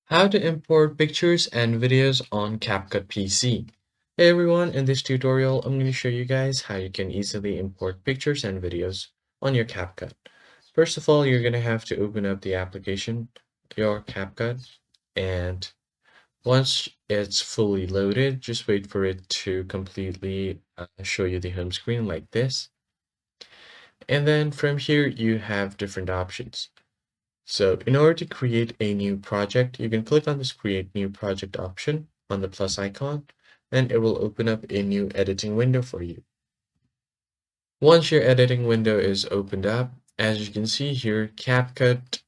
How to import pictures and videos on CapCut PC. Hey everyone, in this tutorial, I'm going to show you guys how you can easily import pictures and videos on your CapCut. First of all, you're going to have to open up the application, your CapCut, and once it's fully loaded, just wait for it to completely show you the home screen like this. And then from here, you have different options. So in order to create a new project, you can click on this create new project option on the plus icon, and it will open up a new editing window for you. Once your editing window is opened up, as you can see here, CapCut,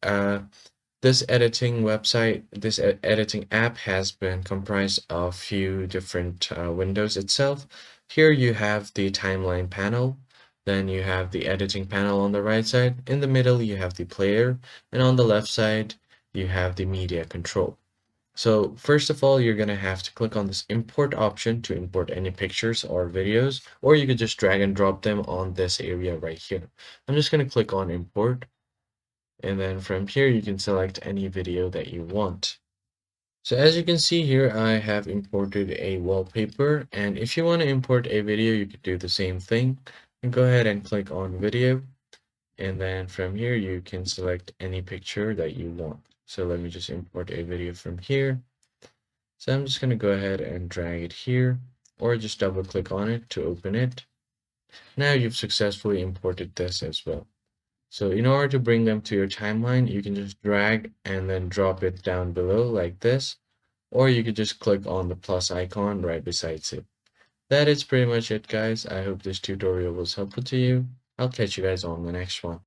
this editing website, this editing app has been comprised of few different windows itself. Here you have the timeline panel, then you have the editing panel on the right side. In the middle, you have the player, and on the left side, you have the media control. So first of all, you're going to have to click on this import option to import any pictures or videos, or you could just drag and drop them on this area right here. I'm just going to click on import. And then from here, you can select any video that you want. So as you can see here, I have imported a wallpaper. And if you want to import a video, you could do the same thing. And go ahead and click on video. And then from here, you can select any picture that you want. So let me just import a video from here. So I'm just going to go ahead and drag it here, or just double click on it to open it. Now you've successfully imported this as well. So in order to bring them to your timeline, you can just drag and then drop it down below like this, or you could just click on the plus icon right besides it. That is pretty much it, guys. I hope this tutorial was helpful to you. I'll catch you guys on the next one.